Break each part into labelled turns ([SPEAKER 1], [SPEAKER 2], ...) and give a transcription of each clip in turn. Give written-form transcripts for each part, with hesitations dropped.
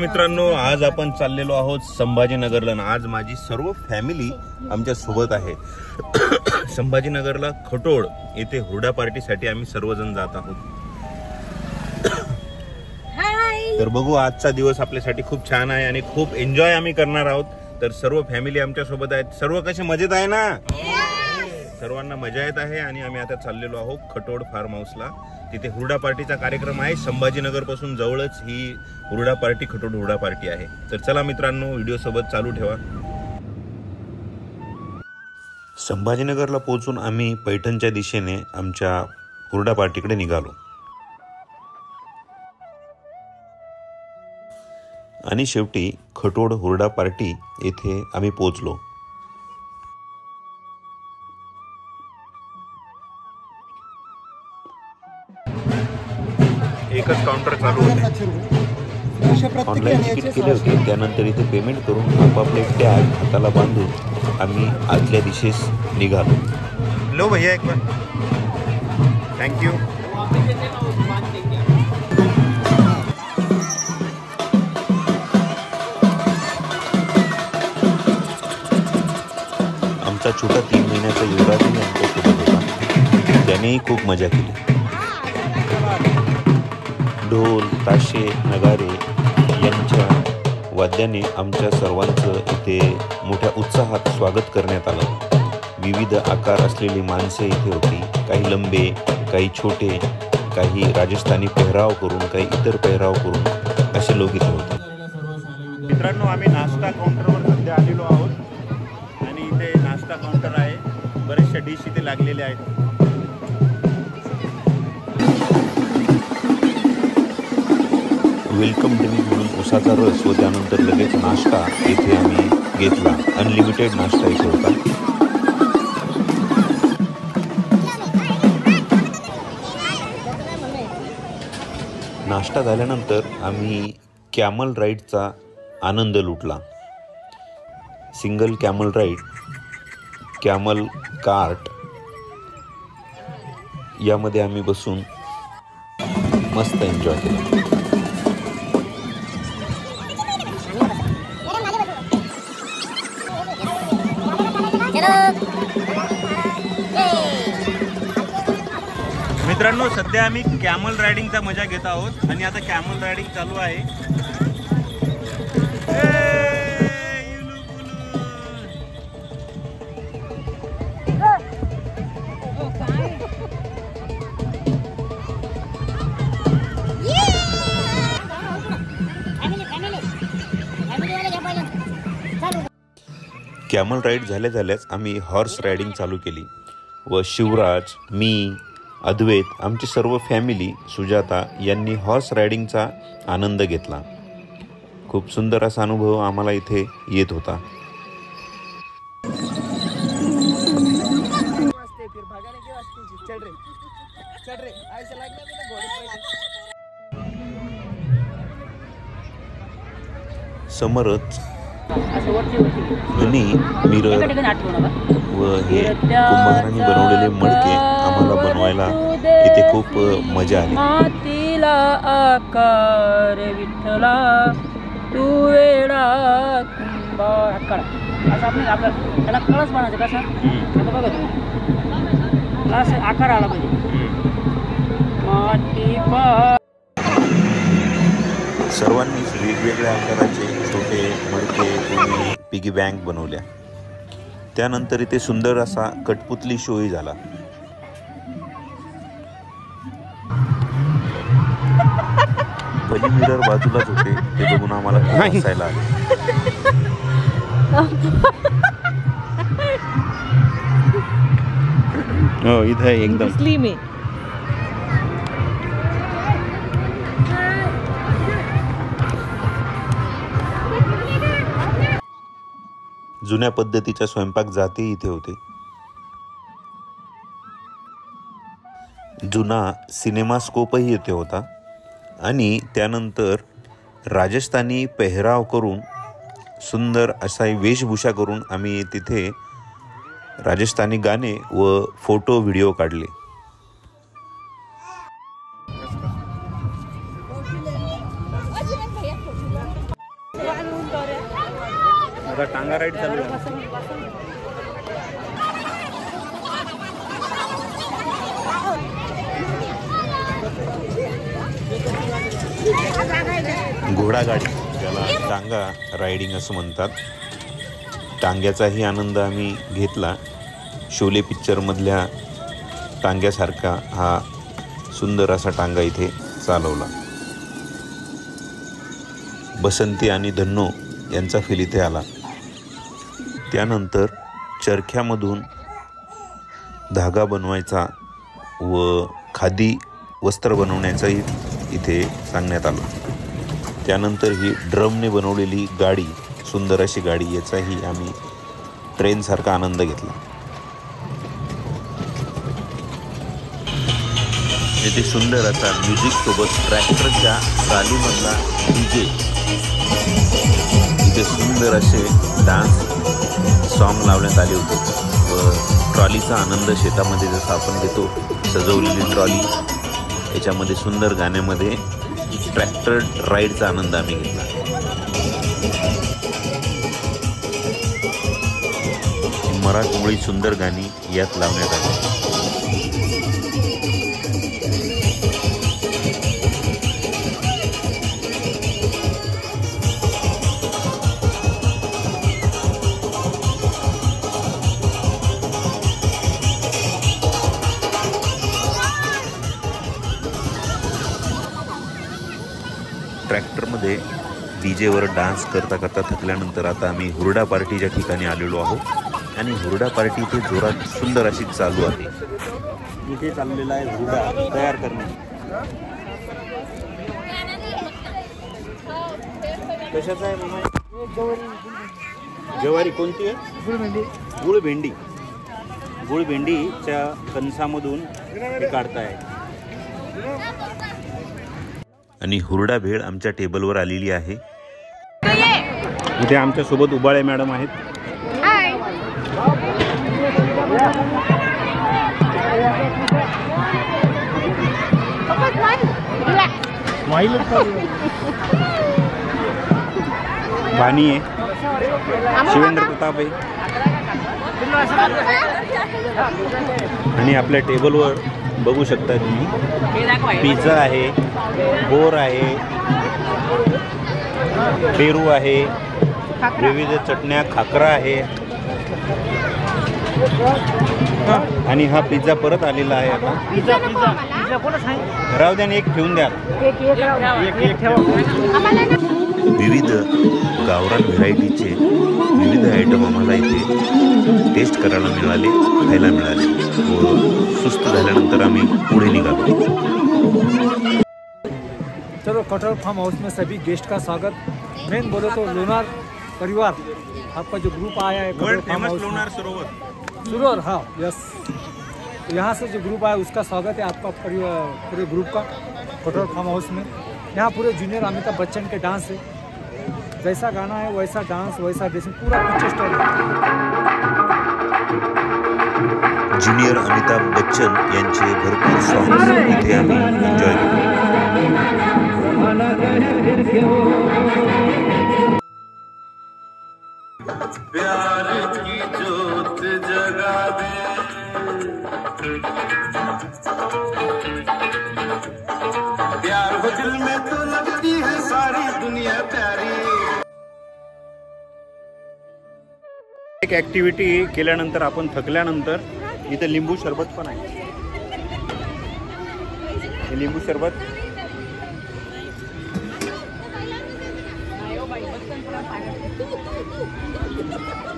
[SPEAKER 1] मित्रांनो, आज आपण चाललेलो आहोत संभाजीनगरला। आज माझी सर्व फॅमिली आमच्या सोबत आहे। संभाजीनगरला खटोड येथे हुरडा पार्टीसाठी आम्ही सर्वजण जात आहोत। तर बघू, आजचा दिवस आपल्यासाठी खूप छान आहे आणि खूप एन्जॉय आम्ही करणार आहोत। तर सर्व फॅमिली आमच्या सोबत आहेत। सर्व कसे मजेत आहे ना? सर्वांना मजा येत आहे आणि आम्ही आता चाललेलो आहोत खटोड फार्म हाऊसला। तिथे हुरडा पार्टीचा कार्यक्रम आहे। संभाजीनगर पासून जवळच ही हुरडा पार्टी, खटोड हुरडा पार्टी आहे। तर चला मित्रांनो, व्हिडिओ सोबत चालू ठेवा। संभाजीनगरला पोहोचून आम्ही पैठणच्या दिशेने आमच्या हुरडा पार्टीकडे निघालो आणि शेवटी खटोड हुरडा पार्टी येथे आम्ही पोहोचलो। एकच काउंटर चालू होते। ऑनलाइन तिकीट केले होते, त्यानंतर इथे पेमेंट करून आपापले टॅग हाताला बांधून आम्ही आतल्या दिशेस निघालो। लो भैया एक बार, थँक्यू। आमचा छोटा 3 महिन्याचा युवराजही आमच्या सोबत होता। त्यानेही खूप मजा केली। ढोल, ताशे, नगारे यांच्या वाद्याने आमच्या सर्वांचं इथे मोठ्या उत्साहात स्वागत करण्यात आलं। विविध आकार असलेली माणसे इथे होती। काही लंबे, काही छोटे, काही राजस्थानी पेहराव करून, काही इतर पेहराव करून असे लोक इथे होते। मित्रांनो, आम्ही नाश्ता काउंटरवर सध्या आलेलो आहोत आणि इथे नाश्ता काउंटर आहे। बरेचशा डिश इथे लागलेल्या आहेत। वेलकम ड्रिंक म्हणून उसाचा रस व त्यानंतर लगेच नाश्ता इथे आम्ही घेतला। अनलिमिटेड नाश्ता इथे होता। नाश्ता झाल्यानंतर आम्ही कॅमल राईडचा आनंद लुटला। Single camel ride, camel cart यामध्ये आम्ही बसून मस्त एन्जॉय केला। मित्रांनो, सध्या आम्ही कॅमल रायडिंगचा मजा घेत आहोत आणि आता कॅमल रायडिंग चालू आहे। कॅमल राईड झाल्याच आम्ही हॉर्स रायडिंग चालू केली व शिवराज, मी, अद्वैत, आमची सर्व फॅमिली, सुजाता यांनी हॉर्स रायडिंगचा आनंद घेतला। खूप सुंदर असा अनुभव आम्हाला इथे येत होता। समोरच जुनी मिरर व हे कुंभारांनी बनवलेले मडके आम्हाला बनवायला इथे खूप मजा आली।
[SPEAKER 2] मातीला आकार विठ्ठला तू वेडा कुंभार हातकाळा असं आपण आपल्याला त्याला कळस बनायचं कसं आता बघा तुम्ही असं आकार आला पाहिजे। माती
[SPEAKER 1] सर्वांनीच वेगवेगळ्या आकाराचे छोटे मडके पिगी बँक बनवल्या। त्यानंतर इथे सुंदर असा कठपुतली शोही झाला। पली मिरर बाजूलाच होते, ते बघून आम्हाला हसायला आले। हो, इथं एकदम जुन्या पद्धतीच्या स्वयंपाक जाते इथे होते। जुना सिनेमा स्कोपही इथे होता आणि त्यानंतर राजस्थानी पेहराव करून, सुंदर असा वेशभूषा करून आम्ही तिथे राजस्थानी गाणे व फोटो व्हिडिओ काढले। टांगा राईड चालू आहे. घोडागाडी ज्याला टांगा रायडिंग असं म्हणतात. टांग्याचाही आनंद आम्ही घेतला. शोले पिक्चरमधल्या टांग्यासारखा हा सुंदर असा टांगा इथे चालवला. बसंती आणि धन्नो यांचा फील इथे आला. त्यानंतर चरख्यामधून धागा बनवायचा व खादी वस्त्र बनवण्याचाही इथे सांगण्यात आलं. त्यानंतर ही ड्रमने बनवलेली गाडी, सुंदर अशी गाडी, याचाही आम्ही ट्रेनसारखा आनंद घेतला. इथे सुंदर असा म्युझिकसोबत ट्रॅक्टरच्या ट्रॉलीमधला DJ, इथे सुंदर असे डान्स सॉन्ग लावण्यात आले होते व ट्रॉलीचा आनंद शेतामध्ये जसा आपण घेतो, सजवलेली ट्रॉली, याच्यामध्ये सुंदर गाण्यामध्ये ट्रॅक्टर राईडचा आनंद आम्ही घेतला. मराठमोळी सुंदर गाणी यात लावण्यात आली. ट्रॅक्टरमध्ये डीजेवर डान्स करता करता थकल्यानंतर आता आम्ही हुरडा पार्टीच्या ठिकाणी आलेलो आहोत आणि हुरडा पार्टी इथे जोरात सुंदर अशी चालू आहे. इथे चाललेला आहे हुरडा तयार करणे. कशाचा आहे मामा? ज्वारी कोणती आहे? गुळभेंडी. गुळभेंडी. गुळभेंडीच्या कणसामधून हे काढताय. आणि हुरडा भेळ आमच्या टेबलवर आलेली आहे. इथे आमच्या सोबत उबाळे मॅडम आहेत. भानी आहे, शिवेंद्र प्रताप आहे. आणि आपल्या टेबलवर बघू शकता तुम्ही पिझ्झा आहे, बोर आहे, पेरू आहे, विविध चटण्या, खाकरा आहे. आणि हा पिझ्झा परत आलेला आहे. आता राहू द्या, एक ठेवून द्या. विविध गावरान व्हेरायटीचे विविध आयटम आम्हाला इथे टेस्ट करायला मिळाले, खायला मिळाले व सुस्त झाल्यानंतर आम्ही पुढे निघालो.
[SPEAKER 3] चलो, कटोल फार्म हाउस में सभी गेस्ट का स्वागत. मेन बोलो तो लोनार परिवार, आपका जो ग्रुप आया है कटोल फार्म हाउस,
[SPEAKER 1] लोनार
[SPEAKER 3] सरोवर, हाँ यस, यहाँ से जो ग्रुप आया उसका स्वागत है आपका पूरे ग्रुप का कटोल फार्म हाउस में. यहाँ पूरे जूनियर अमिताभ बच्चन के डांस है, जैसा गाना है वैसा डांस, वैसा ड्रेसिंग, पूरा picture story.
[SPEAKER 1] Junior Amitabh Bachchan यांचे भरपूर सॉंग्स इथे आम्ही एन्जॉय केले.
[SPEAKER 4] प्यार की ज्योत जगा दे, प्यार हो दिल में तो लगती है सारी दुनिया प्यारी.
[SPEAKER 1] एक ॲक्टिव्हिटी केल्यानंतर आपण थकल्यानंतर इथे लिंबू सरबत पण आहे. हे लिंबू सरबत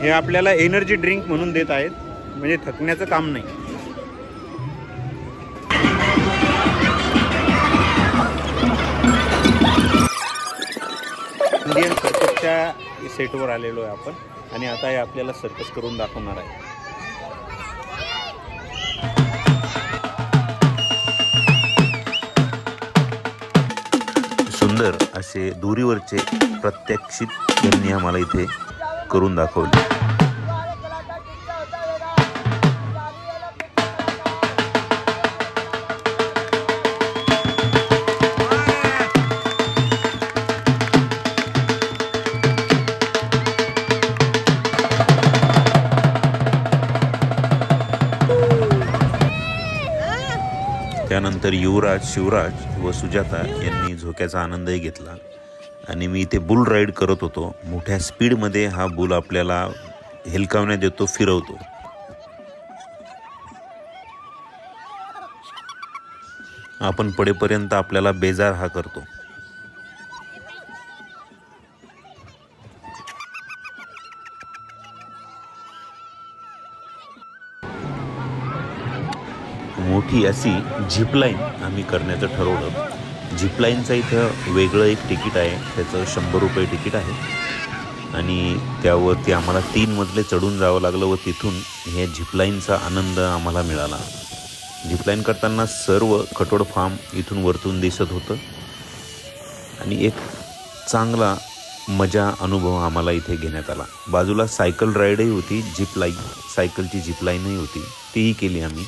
[SPEAKER 1] हे आपल्याला एनर्जी ड्रिंक म्हणून देत आहेत, म्हणजे थकण्याचं काम नाही. इंडियन सर्कसच्या सेटवर आलेलो आहे आपण आणि आता हे आपल्याला सर्कस करून दाखवणार आहे. सुंदर असे दोरीवरचे प्रत्यक्षित त्यांनी आम्हाला इथे करून दाखवले. त्यानंतर युवराज, शिवराज व सुजाता यांनी झोक्याचा आनंदही घेतला आणि मी इथे बुल राईड करत होतो. मोठ्या स्पीडमध्ये हा बुल आपल्याला हेलकावण्यात येतो, फिरवतो. आपण पडेपर्यंत आपल्याला बेजार हा करतो. मोठी अशी झिपलाईन आम्ही करण्याचं ठरवलं. झिपलाईनचं इथं वेगळं एक तिकीट आहे, त्याचं 100 रुपये तिकीट आहे आणि त्यावरती आम्हाला 3 मजले चढून जावं लागलं व तिथून हे झिपलाईनचा आनंद आम्हाला मिळाला. झिपलाईन करताना सर्व खटोड फार्म इथून वरतून दिसत होतं आणि एक चांगला मजा अनुभव आम्हाला इथे घेण्यात आला. बाजूला सायकल राईडही होती, झिपलाईन, सायकलची झिपलाईनही होती, तीही केली आम्ही.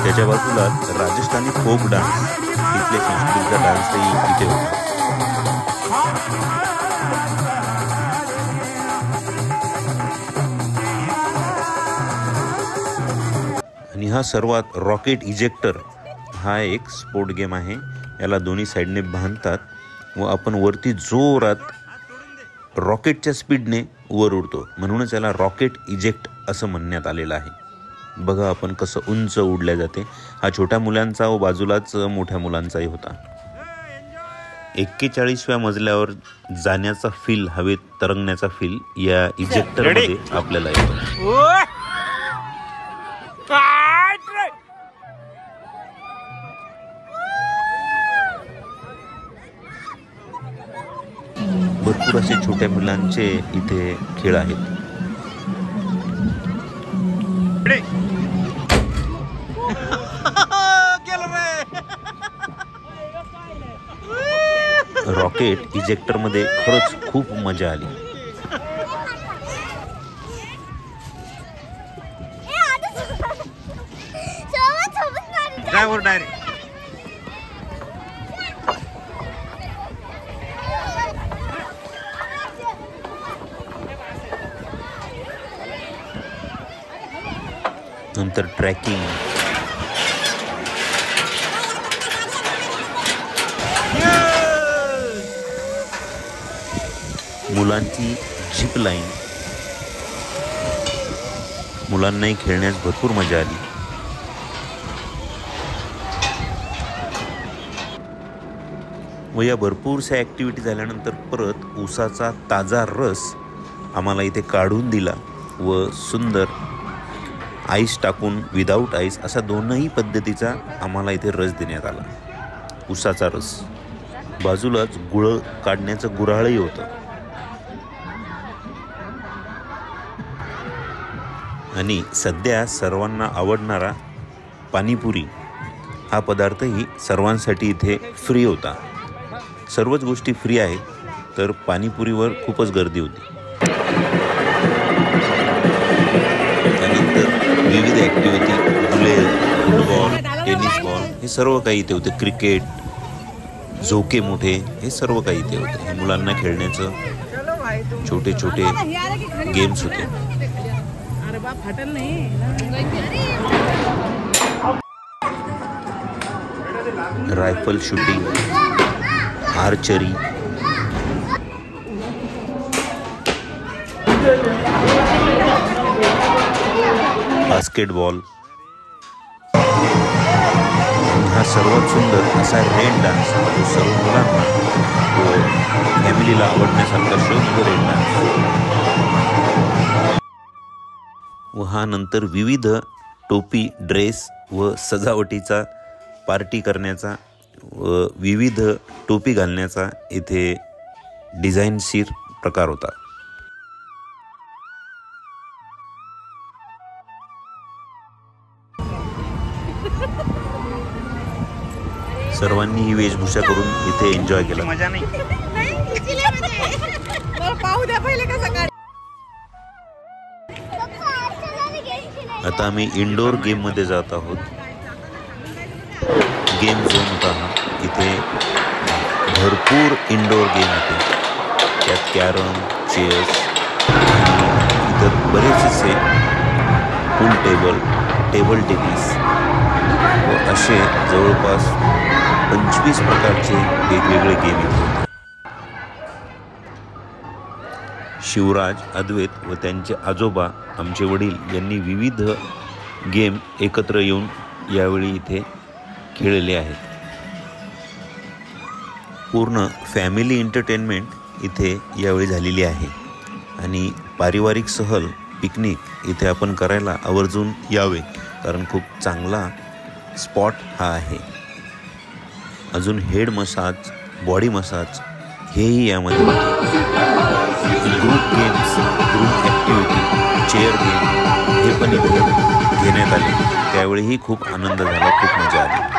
[SPEAKER 1] त्याच्या बाजूला राजस्थानी फोक डान्स, तिथल्या संस्कृतीचा डान्सही इथे होता. आणि हा सर्वात रॉकेट इजेक्टर हा एक स्पोर्ट गेम आहे. याला दोन्ही साईडने बांधतात व आपण वरती जोरात रॉकेटच्या स्पीडने वर उडतो, म्हणूनच याला रॉकेट इजेक्ट असं म्हणण्यात आलेलं आहे. बघा आपण कसं उंच उडल्या जाते. हा छोट्या मुलांचा व बाजूलाच मोठ्या मुलांचाही होता. 41व्या मजल्यावर जाण्याचा फील, हवेत तरंगण्याचा फील या इजेक्टरमध्ये आपल्याला येतो. भरपूर असे छोट्या मुलांचे इथे खेळ आहेत. रॉकेट इजेक्टरमध्ये खरंच खूप मजा आली. नंतर ट्रॅकिंग, मुलांची झिप लाईन, मुलांनाही खेळण्यास भरपूर मजा आली. व या भरपूरशा ॲक्टिव्हिटी झाल्यानंतर परत ऊसाचा ताजा रस आम्हाला इथे काढून दिला व सुंदर आईस टाकून, विदाऊट आईस असा दोनही पद्धतीचा आम्हाला इथे रस देण्यात आला. ऊसाचा रस, बाजूलाच गुळ काढण्याचं गुऱ्हाळही होतं आणि सध्या सर्वांना आवडणारा पाणीपुरी हा पदार्थही सर्वांसाठी इथे फ्री होता. सर्वच गोष्टी फ्री आहेत, तर पाणीपुरीवर खूपच गर्दी होती. त्यानंतर विविध ॲक्टिव्हिटी, फुले, फुटबॉल, टेनिस बॉल हे सर्व काही इथे होते. क्रिकेट, झोके मोठे हे सर्व काही इथे होते. हे मुलांना खेळण्याचं छोटे छोटे गेम्स होते. रायफल शूटिंग, आर्चरी, बास्केटबॉल, हा सर्वात सुंदर असा रेन डान्स, जो सर्व मुलांना व फॅमिलीला आवडण्यासारखा शो रेन डान्स. व हा नंतर विविध टोपी, ड्रेस व सजावटीचा पार्टी करण्याचा व विविध टोपी घालण्याचा इथे डिझाईनशीर प्रकार होता. सर्वांनी ही वेशभूषा करून इथे एन्जॉय केला. मजा नाही. आता आम्ही इंडोर गेम मध्ये जात आहोत. गेम झोन होता हा. इथे भरपूर इंडोर गेम होते, त्यात कॅरम, चेस आणि इतर बरेचसे पूल टेबल, टेबल टेनिस व असे जवळपास 25 प्रकारचे वेगवेगळे गेम इथे होते. शिवराज, अद्वैत व त्यांचे आजोबा आमचे वडील यांनी विविध गेम एकत्र येऊन यावेळी इथे खेळले आहेत. पूर्ण फॅमिली एंटरटेनमेंट इथे यावेळी झालेली आहे आणि पारिवारिक सहल, पिकनिक इथे आपण करायला आवर्जून यावे, कारण खूप चांगला स्पॉट हा आहे. अजून हेड मसाज, बॉडी मसाज हेही यामध्ये होते. Group games, group activity, chair game हे पण इथे घेण्यात आले. त्यावेळीही खूप आनंद झाला, खूप मजा आली.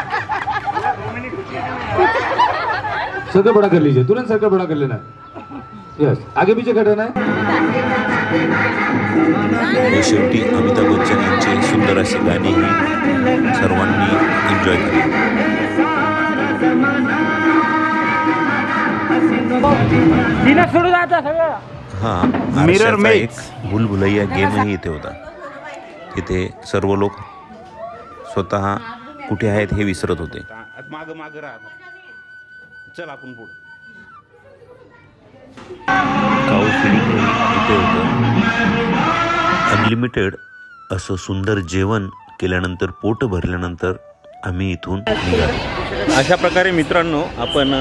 [SPEAKER 5] सर्कल बड़ा कर लीजिए, तुरंत सर्कल बड़ा कर लेना. यस, आगे पीछे करना है.
[SPEAKER 1] व शेवटी अमिताभ बच्चन यांचे सुंदर असे गाणेही सर्वांनी एन्जॉय केले. हा मिरर एक भूलभुलैया गेमही इथे होता. तिथे सर्व लोक स्वतः कुठे आहेत हे विसरत होते.
[SPEAKER 6] माग माग राहा, चल आपण पुढे.
[SPEAKER 1] काऊ फिडिंग इथे होतं. अनलिमिटेड असं सुंदर जेवण केल्यानंतर, पोट भरल्यानंतर आम्ही इथून निघालो.
[SPEAKER 6] अशा प्रकारे मित्रांनो, आपण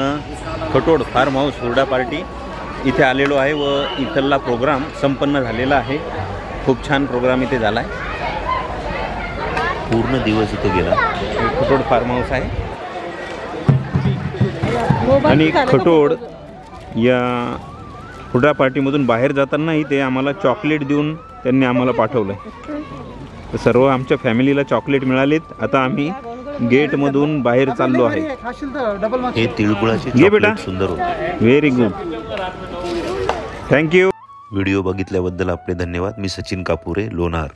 [SPEAKER 6] खटोड फार्म हाऊस हुरडा पार्टी इथे आलेलो आहे व इथला प्रोग्राम संपन्न झालेला आहे. खूप छान प्रोग्राम इथे झाला आहे.
[SPEAKER 1] पूर्ण दिवस इथे गेला.
[SPEAKER 6] खटोड फार्म हाऊस आहे आणि खटोड या हुरडा पार्टीमधून बाहेर जातानाही ते आम्हाला चॉकलेट देऊन त्यांनी आम्हाला पाठवलं आहे. सर्व आमच्या फॅमिलीला चॉकलेट मिळालीत. आता आम्ही गेटमधून बाहेर चाललो आहे.
[SPEAKER 1] हे तिळगुळाचे
[SPEAKER 6] ये बेटा.
[SPEAKER 1] चॉकलेट सुंदर होते.
[SPEAKER 6] Very good, thank you.
[SPEAKER 1] व्हिडिओ बघितल्याबद्दल आपले धन्यवाद. मी सचिन कापुरे, लोणार.